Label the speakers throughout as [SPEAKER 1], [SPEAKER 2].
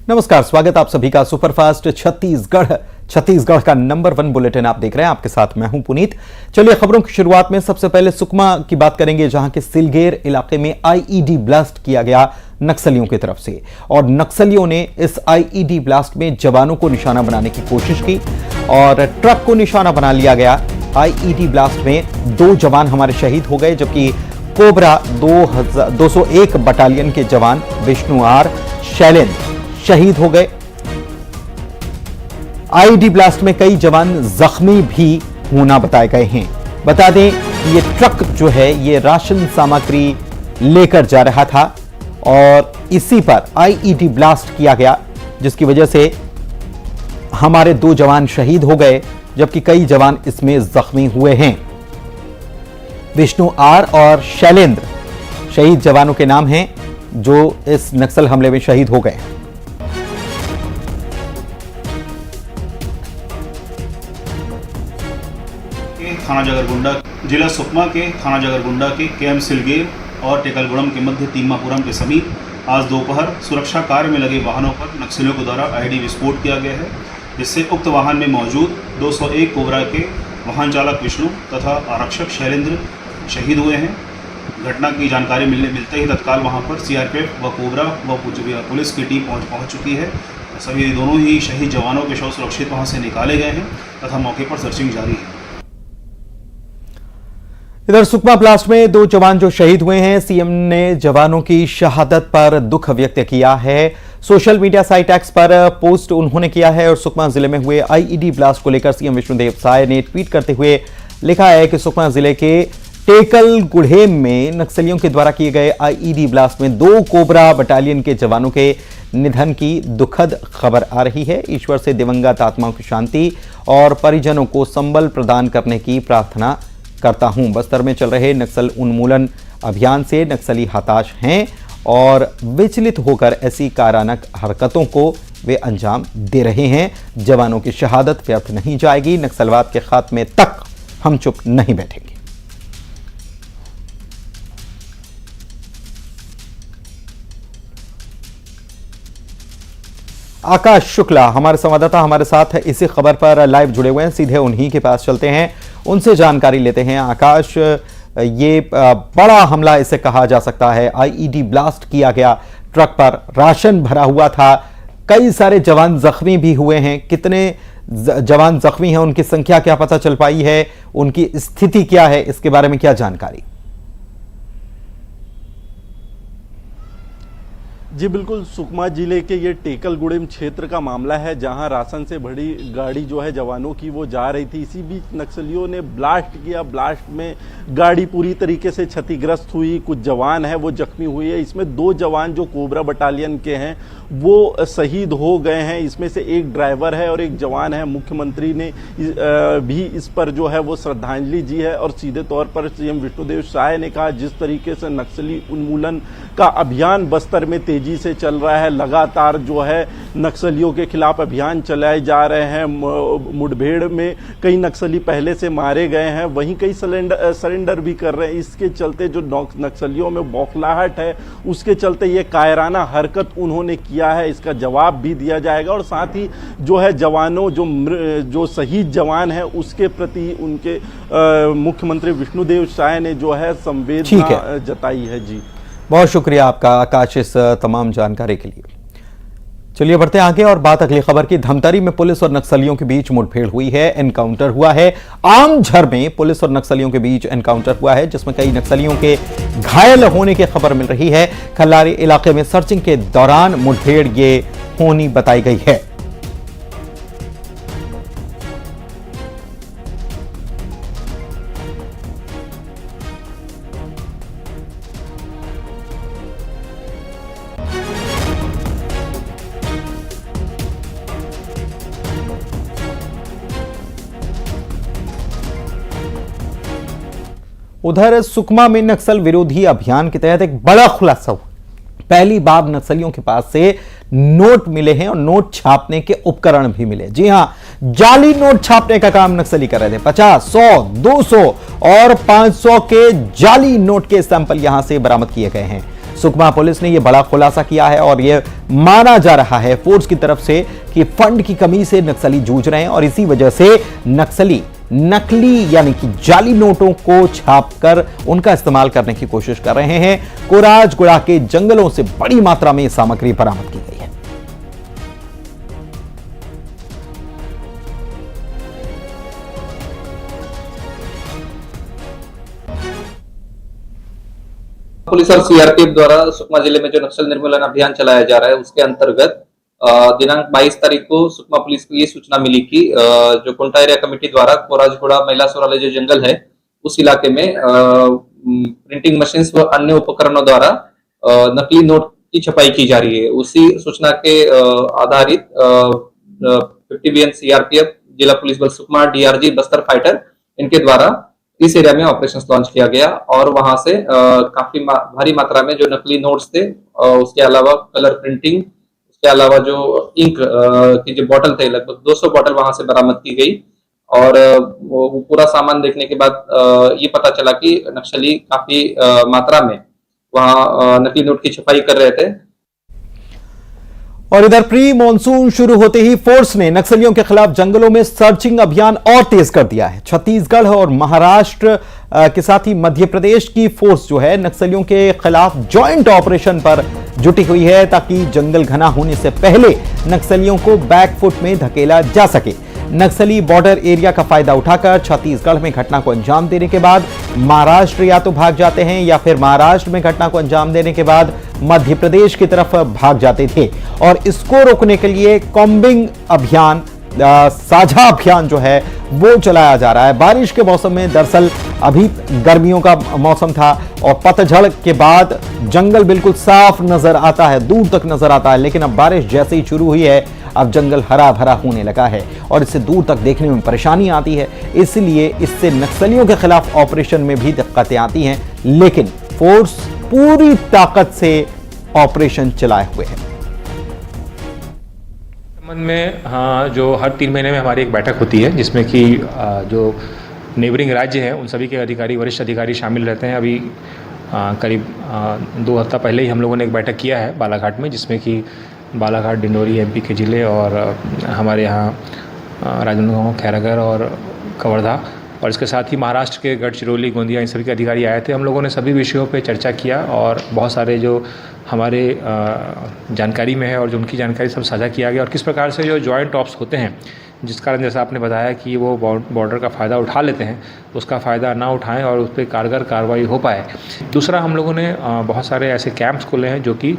[SPEAKER 1] नमस्कार, स्वागत आप सभी का सुपरफास्ट छत्तीसगढ़ का नंबर 1 बुलेटिन आप देख रहे हैं। आपके साथ मैं हूं पुनीत। चलिए खबरों की शुरुआत में सबसे पहले सुकमा की बात करेंगे, जहां के सिलगेर इलाके में आईईडी ब्लास्ट किया गया नक्सलियों की तरफ से, और नक्सलियों ने इस आईईडी ब्लास्ट में जवानों को निशाना बनाने की कोशिश की और ट्रक को निशाना बना लिया गया। आईईडी ब्लास्ट में 2 जवान हमारे शहीद हो गए, जबकि कोबरा 201 बटालियन के जवान विष्णु आर, शैलेंद्र शहीद हो गए। आईईडी ब्लास्ट में कई जवान जख्मी भी होना बताए गए हैं। बता दें कि ये ट्रक जो है ये राशन सामग्री लेकर जा रहा था और इसी पर आईईडी ब्लास्ट किया गया, जिसकी वजह से हमारे 2 जवान शहीद हो गए, जबकि कई जवान इसमें जख्मी हुए हैं। विष्णु आर और शैलेंद्र शहीद जवानों के नाम हैं जो इस नक्सल हमले में शहीद हो गए।
[SPEAKER 2] थाना जगरगुंडा जिला सुकमा के थाना जगरगुंडा के केएम सिलगेर और टेकलगुड़म के मध्य तीमापुरम के समीप आज दोपहर सुरक्षा कार्य में लगे वाहनों पर नक्सलियों के द्वारा आईईडी विस्फोट किया गया है, जिससे उक्त वाहन में मौजूद 201 कोबरा के वाहन चालक विष्णु तथा आरक्षक शैलेंद्र शहीद हुए हैं। घटना की जानकारी मिलते ही तत्काल वहां पर सीआरपीएफ व कोबरा व पुलिस की टीम पहुंच चुकी है। सभी दोनों ही शहीद जवानों के शव सुरक्षित वहां से निकाले गए हैं तथा मौके पर सर्चिंग जारी है।
[SPEAKER 1] इधर सुकमा ब्लास्ट में 2 जवान जो शहीद हुए हैं, सीएम ने जवानों की शहादत पर दुख व्यक्त किया है। सोशल मीडिया साइट एक्स पर पोस्ट उन्होंने किया है और सुकमा जिले में हुए आईईडी ब्लास्ट को लेकर सीएम विष्णुदेव साय ने ट्वीट करते हुए लिखा है कि सुकमा जिले के टेकलगुड़ेम में नक्सलियों के द्वारा किए गए आईईडी ब्लास्ट में 2 कोबरा बटालियन के जवानों के निधन की दुखद खबर आ रही है। ईश्वर से दिवंगत आत्माओं की शांति और परिजनों को संबल प्रदान करने की प्रार्थना करता हूं। बस्तर में चल रहे नक्सल उन्मूलन अभियान से नक्सली हताश हैं और विचलित होकर ऐसी कारानक हरकतों को वे अंजाम दे रहे हैं। जवानों की शहादत व्यर्थ नहीं जाएगी। नक्सलवाद के खात्मे तक हम चुप नहीं बैठेंगे। आकाश शुक्ला हमारे संवाददाता हमारे साथ इसी खबर पर लाइव जुड़े हुए हैं, सीधे उन्हीं के पास चलते हैं, उनसे जानकारी लेते हैं। आकाश, ये बड़ा हमला इसे कहा जा सकता है। आईईडी ब्लास्ट किया गया, ट्रक पर राशन भरा हुआ था, कई सारे जवान जख्मी भी हुए हैं। कितने जवान जख्मी हैं, उनकी संख्या क्या पता चल पाई है, उनकी स्थिति क्या है, इसके बारे में क्या जानकारी?
[SPEAKER 3] जी बिल्कुल, सुकमा जिले के ये टेकलगुड़ेम क्षेत्र का मामला है, जहां राशन से भरी गाड़ी जो है जवानों की वो जा रही थी। इसी बीच नक्सलियों ने ब्लास्ट किया। ब्लास्ट में गाड़ी पूरी तरीके से क्षतिग्रस्त हुई, कुछ जवान है वो जख्मी हुए हैं। इसमें 2 जवान जो कोबरा बटालियन के हैं वो शहीद हो गए हैं। इसमें से एक ड्राइवर है और एक जवान है। मुख्यमंत्री ने भी इस पर जो है वो श्रद्धांजलि दी है और सीधे तौर पर सीएम विष्णुदेव साय ने कहा, जिस तरीके से नक्सली उन्मूलन का अभियान बस्तर में तेजी से चल रहा है, लगातार जो है नक्सलियों के खिलाफ अभियान चलाए जा रहे हैं। मुठभेड़ में कई नक्सली पहले से मारे गए हैं, वहीं कई सरेंडर भी कर रहे हैं। इसके चलते जो नक्सलियों में बौखलाहट है, उसके चलते ये कायराना हरकत उन्होंने किया है। इसका जवाब भी दिया जाएगा और साथ ही जो है जवानों जो शहीद जवान है उसके प्रति उनके मुख्यमंत्री विष्णुदेव साय ने जो है संवेदना जताई है। जी
[SPEAKER 1] बहुत शुक्रिया आपका आकाश इस तमाम जानकारी के लिए। चलिए बढ़ते हैं आगे और बात अगली खबर की। धमतरी में पुलिस और नक्सलियों के बीच मुठभेड़ हुई है, एनकाउंटर हुआ है। आमझर में पुलिस और नक्सलियों के बीच एनकाउंटर हुआ है, जिसमें कई नक्सलियों के घायल होने की खबर मिल रही है। खल्लारी इलाके में सर्चिंग के दौरान मुठभेड़ ये होनी बताई गई है। उधर सुकमा में नक्सल विरोधी अभियान के तहत एक बड़ा खुलासा हुआ। पहली बार नक्सलियों के पास से नोट मिले हैं और नोट छापने के उपकरण भी मिले। जी हां, जाली नोट छापने का काम नक्सली कर रहे थे। 50, 100, 200 और 500 के जाली नोट के सैंपल यहां से बरामद किए गए हैं। सुकमा पुलिस ने यह बड़ा खुलासा किया है और यह माना जा रहा है फोर्स की तरफ से कि फंड की कमी से नक्सली जूझ रहे हैं और इसी वजह से नक्सली नकली यानी कि जाली नोटों को छापकर उनका इस्तेमाल करने की कोशिश कर रहे हैं। कोराजगुड़ा के जंगलों से बड़ी मात्रा में सामग्री बरामद की गई है।
[SPEAKER 4] पुलिस और सीआरपीएफ द्वारा सुकमा जिले में जो नक्सल निर्मूलन अभियान चलाया जा रहा है उसके अंतर्गत दिनांक 22 तारीख को सुकमा पुलिस को ये सूचना मिली कि जो कोंटा एरिया कमेटी द्वारा कोराजगुड़ा महिला सौरालय जो जंगल है उस इलाके में प्रिंटिंग मशीन व अन्य उपकरणों द्वारा नकली नोट की छपाई की जा रही है। उसी सूचना के आधारित 50 BN सीआरपीएफ, जिला पुलिस बल सुकमा, डीआरजी, बस्तर फाइटर, इनके द्वारा इस एरिया में ऑपरेशन लॉन्च किया गया और वहां से काफी भारी मात्रा में जो नकली नोट्स थे, उसके अलावा कलर प्रिंटिंग, उसके अलावा जो इंक की जो बोतल थे, लगभग 200 बोतल वहां से बरामद की गई। और वो पूरा सामान देखने के बाद ये पता चला कि नक्सली काफी मात्रा में वहां नकली नोट की छपाई कर रहे थे।
[SPEAKER 1] और इधर प्री मॉनसून शुरू होते ही फोर्स ने नक्सलियों के खिलाफ जंगलों में सर्चिंग अभियान और तेज कर दिया है। छत्तीसगढ़ और महाराष्ट्र के साथ ही मध्य प्रदेश की फोर्स जो है नक्सलियों के खिलाफ जॉइंट ऑपरेशन पर जुटी हुई है ताकि जंगल घना होने से पहले नक्सलियों को बैकफुट में धकेला जा सके। नक्सली बॉर्डर एरिया का फायदा उठाकर छत्तीसगढ़ में घटना को अंजाम देने के बाद महाराष्ट्र या तो भाग जाते हैं या फिर महाराष्ट्र में घटना को अंजाम देने के बाद मध्य प्रदेश की तरफ भाग जाते थे। और इसको रोकने के लिए कॉम्बिंग अभियान, साझा अभियान जो है वो चलाया जा रहा है। बारिश के मौसम में दरअसल अभी गर्मियों का मौसम था और पतझड़ के बाद जंगल बिल्कुल साफ नजर आता है, दूर तक नजर आता है, लेकिन अब बारिश जैसे ही शुरू हुई है अब जंगल हरा भरा होने लगा है और इससे दूर तक देखने में परेशानी आती है। इसलिए इससे नक्सलियों के खिलाफ ऑपरेशन में भी दिक्कतें आती हैं, लेकिन फोर्स पूरी ताकत से ऑपरेशन चलाए हुए है।
[SPEAKER 5] संबंध में हाँ, जो हर 3 महीने में हमारी एक बैठक होती है जिसमें कि जो नेबरिंग राज्य हैं उन सभी के अधिकारी, वरिष्ठ अधिकारी शामिल रहते हैं। अभी करीब 2 हफ्ता पहले ही हम लोगों ने एक बैठक किया है बालाघाट में, जिसमें कि बालाघाट, डिंडोरी एमपी के ज़िले और हमारे यहाँ राजनांदगांव, खैरागढ़ और कवर्धा, और इसके साथ ही महाराष्ट्र के गढ़चिरौली, गोंदिया, इन सभी के अधिकारी आए थे। हम लोगों ने सभी विषयों पे चर्चा किया और बहुत सारे जो हमारे जानकारी में है और जो उनकी जानकारी सब साझा किया गया और किस प्रकार से जो जॉइंट ऑप्स होते हैं जिस कारण जैसा आपने बताया कि वो बॉर्डर का फ़ायदा उठा लेते हैं, उसका फ़ायदा ना उठाएं और उस पर कारगर कार्रवाई हो पाए। दूसरा, हम लोगों ने बहुत सारे ऐसे कैंप्स खोले हैं जो कि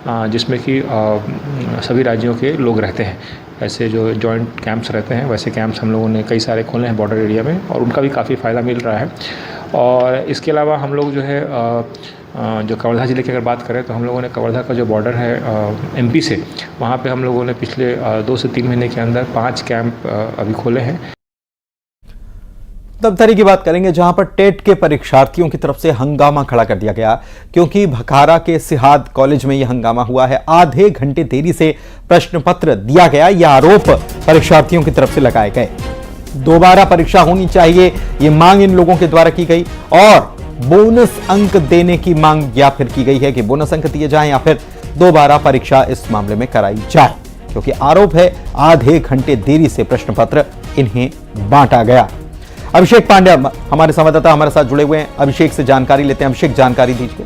[SPEAKER 5] जिसमें कि सभी राज्यों के लोग रहते हैं। ऐसे जो जॉइंट कैंप्स रहते हैं वैसे कैंप्स हम लोगों ने कई सारे खोले हैं बॉर्डर एरिया में और उनका भी काफ़ी फ़ायदा मिल रहा है। और इसके अलावा हम लोग जो है जो कवर्धा ज़िले की अगर बात करें तो हम लोगों ने कवर्धा का जो बॉर्डर है एमपी से, वहाँ पे हम लोगों ने पिछले 2 से 3 महीने के अंदर 5 कैंप अभी खोले हैं।
[SPEAKER 1] दमतरी की बात करेंगे जहां पर टेट के परीक्षार्थियों की तरफ से हंगामा खड़ा कर दिया गया क्योंकि भखारा के सिहाद कॉलेज में यह हंगामा हुआ है। आधे घंटे देरी से प्रश्न पत्र दिया गया, यह आरोप परीक्षार्थियों की तरफ से लगाए गए। दोबारा परीक्षा होनी चाहिए, यह मांग इन लोगों के द्वारा की गई और बोनस अंक देने की मांग या फिर की गई है कि बोनस अंक दिए जाएं या फिर दोबारा परीक्षा इस मामले में कराई जाए, क्योंकि आरोप है आधे घंटे देरी से प्रश्न पत्र इन्हें बांटा गया। अभिषेक पांड्या हमारे संवाददाता हमारे साथ जुड़े हुए हैं, अभिषेक से जानकारी लेते हैं। अभिषेक, जानकारी दीजिए।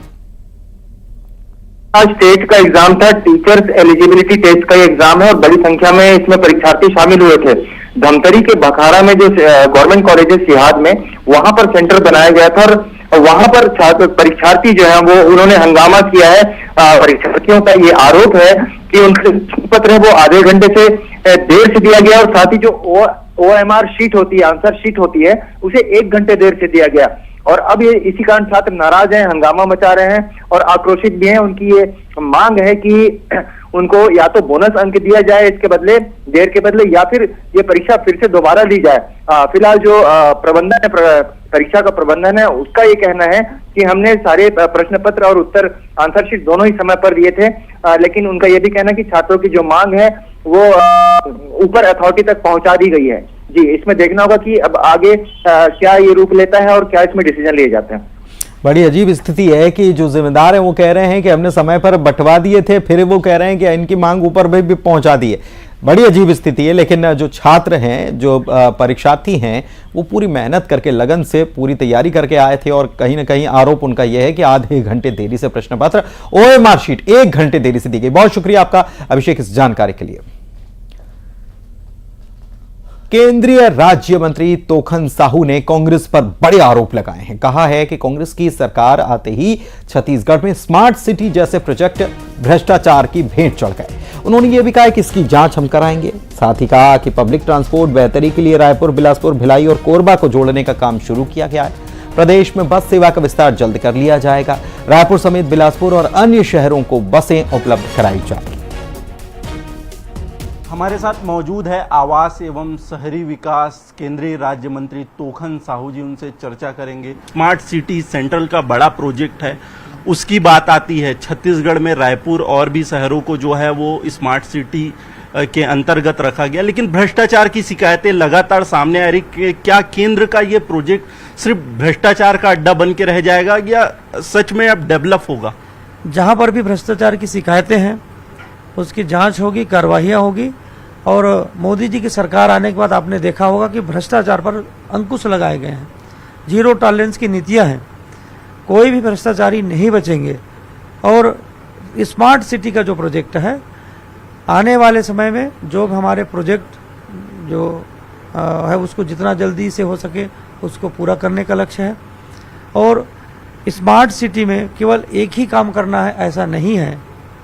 [SPEAKER 6] आज टेट का एग्जाम था, टीचर्स एलिजिबिलिटी टेस्ट का एग्जाम है और बड़ी संख्या में इसमें परीक्षार्थी शामिल हुए थे। धमतरी के बखारा में जो गवर्नमेंट कॉलेज है सिहाद में, वहां पर सेंटर बनाया गया था और वहां पर छात्र परीक्षार्थी जो है वो उन्होंने हंगामा किया है। परीक्षार्थियों का ये आरोप है कि उनके पत्र है वो आधे घंटे से देर से दिया गया और साथ ही जो OMR शीट होती है, आंसर शीट होती है, उसे 1 घंटे देर से दिया गया। और अब ये इसी कारण छात्र नाराज हैं, हंगामा मचा रहे हैं और आक्रोशित भी हैं। उनकी ये मांग है कि उनको या तो बोनस अंक दिया जाए इसके बदले, देर के बदले, या फिर ये परीक्षा फिर से दोबारा ली जाए। फिलहाल जो प्रबंधन है, परीक्षा का प्रबंधन है, उसका ये कहना है कि हमने सारे प्रश्न पत्र और उत्तर आंसर शीट दोनों ही समय पर दिए थे, लेकिन उनका ये भी कहना है कि छात्रों की जो मांग है वो ऊपर अथॉरिटी तक पहुंचा दी गई है। जी, इसमें देखना होगा कि अब आगे क्या ये रूप लेता है और क्या इसमें डिसीजन लिए जाते हैं।
[SPEAKER 1] बड़ी अजीब स्थिति है कि जो जिम्मेदार है वो कह रहे हैं कि हमने समय पर बंटवा दिए थे, फिर वो कह रहे हैं कि इनकी मांग ऊपर भी पहुंचा दी है। बड़ी अजीब स्थिति है। लेकिन जो छात्र हैं, जो परीक्षार्थी हैं, वो पूरी मेहनत करके, लगन से पूरी तैयारी करके आए थे और कहीं ना कहीं आरोप उनका यह है कि आधे घंटे देरी से प्रश्न पत्र, OMR शीट 1 घंटे देरी से दी गई। बहुत शुक्रिया आपका अभिषेक इस जानकारी के लिए। केंद्रीय राज्य मंत्री तोखन साहू ने कांग्रेस पर बड़े आरोप लगाए हैं। कहा है कि कांग्रेस की सरकार आते ही छत्तीसगढ़ में स्मार्ट सिटी जैसे प्रोजेक्ट भ्रष्टाचार की भेंट चढ़ गए। उन्होंने यह भी कहा कि इसकी जांच हम कराएंगे। साथ ही कहा कि पब्लिक ट्रांसपोर्ट बेहतरी के लिए रायपुर, बिलासपुर, भिलाई और कोरबा को जोड़ने का काम शुरू किया गया है। प्रदेश में बस सेवा का विस्तार जल्द कर लिया जाएगा। रायपुर समेत बिलासपुर और अन्य शहरों को बसें उपलब्ध कराई जाएंगी।
[SPEAKER 3] हमारे साथ मौजूद है आवास एवं शहरी विकास केंद्रीय राज्य मंत्री तोखन साहू जी, उनसे चर्चा करेंगे। स्मार्ट सिटी सेंट्रल का बड़ा प्रोजेक्ट है, उसकी बात आती है। छत्तीसगढ़ में रायपुर और भी शहरों को जो है वो स्मार्ट सिटी के अंतर्गत रखा गया, लेकिन भ्रष्टाचार की शिकायतें लगातार सामने आ रही। क्या केंद्र का ये प्रोजेक्ट सिर्फ भ्रष्टाचार का अड्डा बन के रह जाएगा या सच में अब डेवलप होगा?
[SPEAKER 7] जहां पर भी भ्रष्टाचार की शिकायतें हैं उसकी जांच होगी, कार्रवाइयाँ होगी। और मोदी जी की सरकार आने के बाद आपने देखा होगा कि भ्रष्टाचार पर अंकुश लगाए गए हैं। 0 टॉलरेंस की नीतियां हैं, कोई भी भ्रष्टाचारी नहीं बचेंगे। और स्मार्ट सिटी का जो प्रोजेक्ट है, आने वाले समय में जो हमारे प्रोजेक्ट जो है उसको जितना जल्दी से हो सके उसको पूरा करने का लक्ष्य है। और स्मार्ट सिटी में केवल एक ही काम करना है ऐसा नहीं है,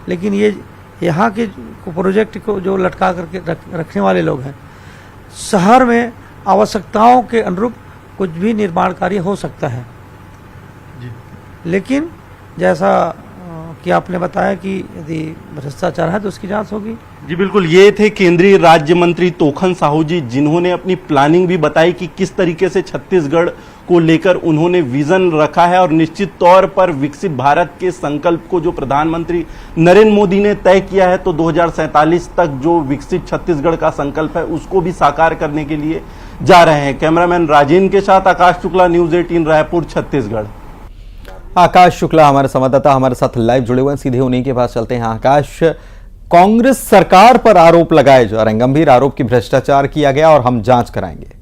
[SPEAKER 7] लेकिन ये यहाँ के प्रोजेक्ट को जो लटका करके रखने वाले लोग हैं, शहर में आवश्यकताओं के अनुरूप कुछ भी निर्माण कार्य हो सकता है। लेकिन जैसा कि आपने बताया कि यदि भ्रष्टाचार है तो उसकी जांच होगी।
[SPEAKER 3] जी बिल्कुल, ये थे केंद्रीय राज्य मंत्री तोखन साहू जी, जिन्होंने अपनी प्लानिंग भी बताई कि किस तरीके से छत्तीसगढ़ को लेकर उन्होंने विजन रखा है। और निश्चित तौर पर विकसित भारत के संकल्प को जो प्रधानमंत्री नरेंद्र मोदी ने तय किया है, तो 2047 तक जो विकसित छत्तीसगढ़ का संकल्प है उसको भी साकार करने के लिए जा रहे हैं। कैमरामैन राजेंद्र के साथ आकाश शुक्ला, न्यूज 18 रायपुर, छत्तीसगढ़।
[SPEAKER 1] आकाश शुक्ला हमारे संवाददाता हमारे साथ लाइव जुड़े हुए हैं, सीधे उन्हीं के पास चलते हैं। आकाश, कांग्रेस सरकार पर आरोप लगाए जा रहे हैं, गंभीर आरोप की भ्रष्टाचार किया गया और हम जांच कराएंगे।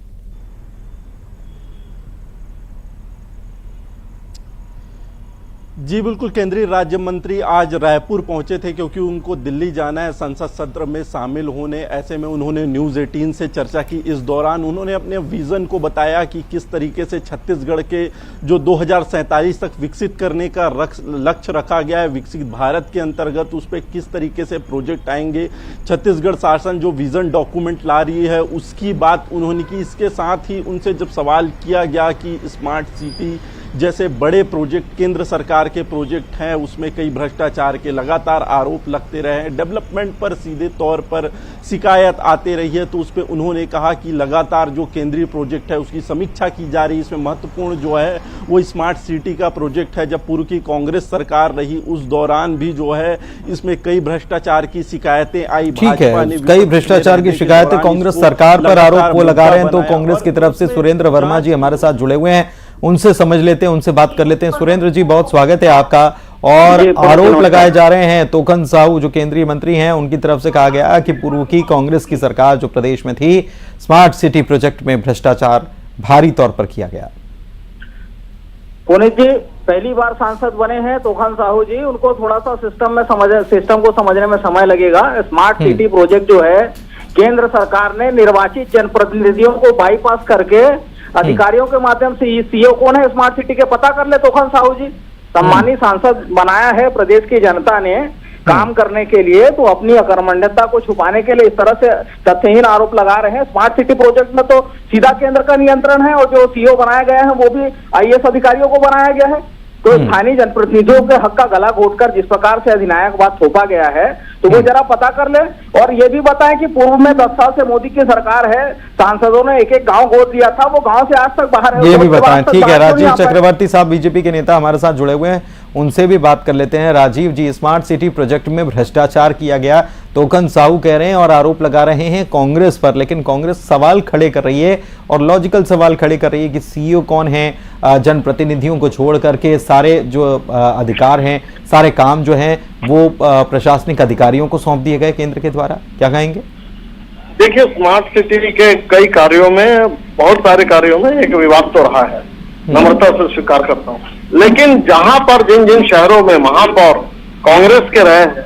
[SPEAKER 3] जी बिल्कुल, केंद्रीय राज्य मंत्री आज रायपुर पहुंचे थे क्योंकि उनको दिल्ली जाना है संसद सत्र में शामिल होने। ऐसे में उन्होंने न्यूज़ 18 से चर्चा की। इस दौरान उन्होंने अपने विजन को बताया कि किस तरीके से छत्तीसगढ़ के जो 2047 तक विकसित करने का लक्ष्य रखा गया है विकसित भारत के अंतर्गत, उस पर किस तरीके से प्रोजेक्ट आएंगे। छत्तीसगढ़ शासन जो विजन डॉक्यूमेंट ला रही है उसकी बात उन्होंने की। इसके साथ ही उनसे जब सवाल किया गया कि स्मार्ट सिटी जैसे बड़े प्रोजेक्ट केंद्र सरकार के प्रोजेक्ट हैं उसमें कई भ्रष्टाचार के लगातार आरोप लगते रहे हैं, डेवलपमेंट पर सीधे तौर पर शिकायत आते रही है, तो उस पर उन्होंने कहा कि लगातार जो केंद्रीय प्रोजेक्ट है उसकी समीक्षा की जा रही है। इसमें महत्वपूर्ण जो है वो स्मार्ट सिटी का प्रोजेक्ट है। जब पूर्व की कांग्रेस सरकार रही उस दौरान भी जो है इसमें कई भ्रष्टाचार की शिकायतें आई।
[SPEAKER 1] ठीक है, कई भ्रष्टाचार की शिकायतें कांग्रेस सरकार पर आरोप वो लगा रहे हैं। तो कांग्रेस की तरफ से सुरेंद्र वर्मा जी हमारे साथ जुड़े हुए हैं, उनसे समझ लेते हैं, उनसे बात कर लेते हैं। सुरेंद्र जी, बहुत स्वागत है आपका। और आरोप लगाए जा रहे हैं, तोखन साहू जो केंद्रीय मंत्री हैं उनकी तरफ से कहा गया कि पूर्व की कांग्रेस की सरकार जो प्रदेश में थी, स्मार्ट सिटी प्रोजेक्ट में भ्रष्टाचार भारी तौर पर किया गया।
[SPEAKER 8] पुनीत जी पहली बार सांसद बने हैं तोखन साहू जी, उनको थोड़ा सा सिस्टम को समझने में समय लगेगा। स्मार्ट सिटी प्रोजेक्ट जो है केंद्र सरकार ने निर्वाचित जनप्रतिनिधियों को बाईपास करके अधिकारियों के माध्यम से सीईओ कौन है स्मार्ट सिटी के पता कर ले तोखन साहू जी। सम्मानित सांसद बनाया है प्रदेश की जनता ने काम करने के लिए, तो अपनी अकर्मण्यता को छुपाने के लिए इस तरह से तथ्यहीन आरोप लगा रहे हैं। स्मार्ट सिटी प्रोजेक्ट में तो सीधा केंद्र का नियंत्रण है और जो सीईओ बनाया गया है वो भी आईएएस अधिकारियों को बनाया गया है। तो स्थानीय जनप्रतिनिधियों के हक का गला घोटकर जिस प्रकार से अधिनायक बात थोपा गया है, तो वो जरा पता कर ले। और ये भी बताएं कि पूर्व में 10 साल से मोदी की सरकार है, सांसदों ने एक एक गांव गोद दिया था, वो गांव से आज तक बाहर है।
[SPEAKER 1] ये भी बताएं। ठीक है, राजीव चक्रवर्ती साहब बीजेपी के नेता हमारे साथ जुड़े हुए हैं, उनसे भी बात कर लेते हैं। राजीव जी, स्मार्ट सिटी प्रोजेक्ट में भ्रष्टाचार किया गया, तोखन साहू कह रहे हैं और आरोप लगा रहे हैं कांग्रेस पर, लेकिन कांग्रेस सवाल खड़े कर रही है और लॉजिकल सवाल खड़े कर रही है कि सीईओ कौन है, जनप्रतिनिधियों को छोड़ करके सारे जो अधिकार हैं, सारे काम जो हैं वो प्रशासनिक अधिकारियों को सौंप दिए गए केंद्र के द्वारा, क्या कहेंगे?
[SPEAKER 9] देखिए, स्मार्ट सिटी के कई कार्यों में, बहुत सारे कार्यों में एक विवाद तो रहा है, नम्रता से स्वीकार करता हूँ। लेकिन जहां पर जिन जिन शहरों में महापौर कांग्रेस के रहे हैं,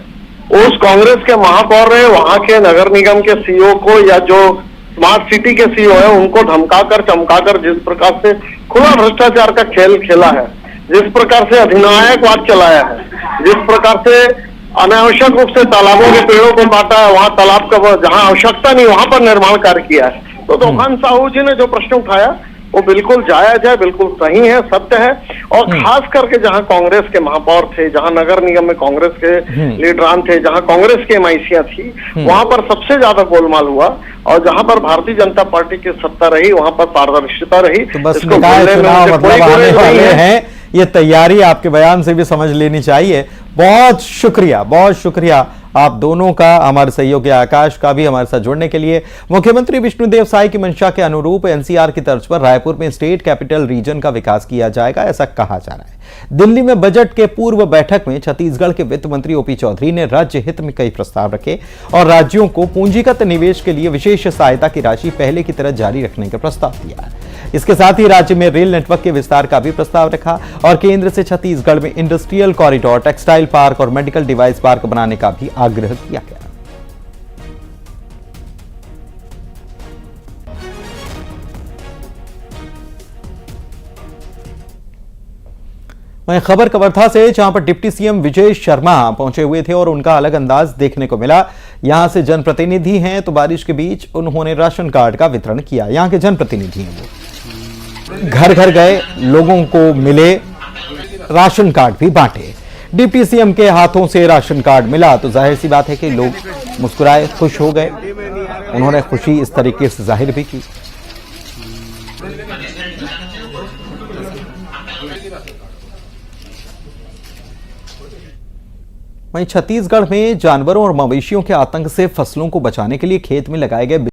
[SPEAKER 9] उस कांग्रेस के महापौर रहे, वहां के नगर निगम के सीईओ को या जो स्मार्ट सिटी के सीईओ है उनको धमकाकर चमकाकर जिस प्रकार से खुला भ्रष्टाचार का खेल खेला है, जिस प्रकार से अधिनायकवाद चलाया है, जिस प्रकार से अनावश्यक रूप से तालाबों के पेड़ों को काटा है, वहां तालाब का जहां आवश्यकता नहीं वहां पर निर्माण कार्य किया है। तो तूफान साहू जी ने जो प्रश्न उठाया वो बिल्कुल जायज है, बिल्कुल सही है, सत्य है। और खास करके जहां कांग्रेस के महापौर थे, जहां नगर निगम में कांग्रेस के लीडरान थे, जहां कांग्रेस की एमआईसियां थी, वहां पर सबसे ज्यादा गोलमाल हुआ। और जहां पर भारतीय जनता पार्टी की सत्ता रही वहां पर पारदर्शिता रही।
[SPEAKER 1] तो बस निकाय चुनाव मतलब आने वाले हैं, ये तैयारी आपके बयान से भी समझ लेनी चाहिए। बहुत शुक्रिया आप दोनों का, हमारे सहयोगी आकाश का भी हमारे साथ जुड़ने के लिए। मुख्यमंत्री विष्णुदेव साय की मंशा के अनुरूप एनसीआर की तर्ज पर रायपुर में स्टेट कैपिटल रीजन का विकास किया जाएगा, ऐसा कहा जा रहा है। दिल्ली में बजट के पूर्व बैठक में छत्तीसगढ़ के वित्त मंत्री ओपी चौधरी ने राज्य हित में कई प्रस्ताव रखे और राज्यों को पूंजीगत निवेश के लिए विशेष सहायता की राशि पहले की तरह जारी रखने का प्रस्ताव दिया। इसके साथ ही राज्य में रेल नेटवर्क के विस्तार का भी प्रस्ताव रखा और केंद्र से छत्तीसगढ़ में इंडस्ट्रियल कॉरिडोर, टेक्सटाइल पार्क और मेडिकल डिवाइस पार्क बनाने का भी आग्रह किया गया। वहीं खबर कवर्धा से, जहां पर डिप्टी सीएम विजय शर्मा पहुंचे हुए थे और उनका अलग अंदाज देखने को मिला। यहां से जनप्रतिनिधि हैं तो बारिश के बीच उन्होंने राशन कार्ड का वितरण किया। यहां के जनप्रतिनिधि हैं, वो घर घर गए, लोगों को मिले, राशन कार्ड भी बांटे। डिप्टी सीएम के हाथों से राशन कार्ड मिला तो जाहिर सी बात है कि लोग मुस्कुराए, खुश हो गए। उन्होंने खुशी इस तरीके से जाहिर भी की। वहीं छत्तीसगढ़ में जानवरों और मवेशियों के आतंक से फसलों को बचाने के लिए खेत में लगाए गए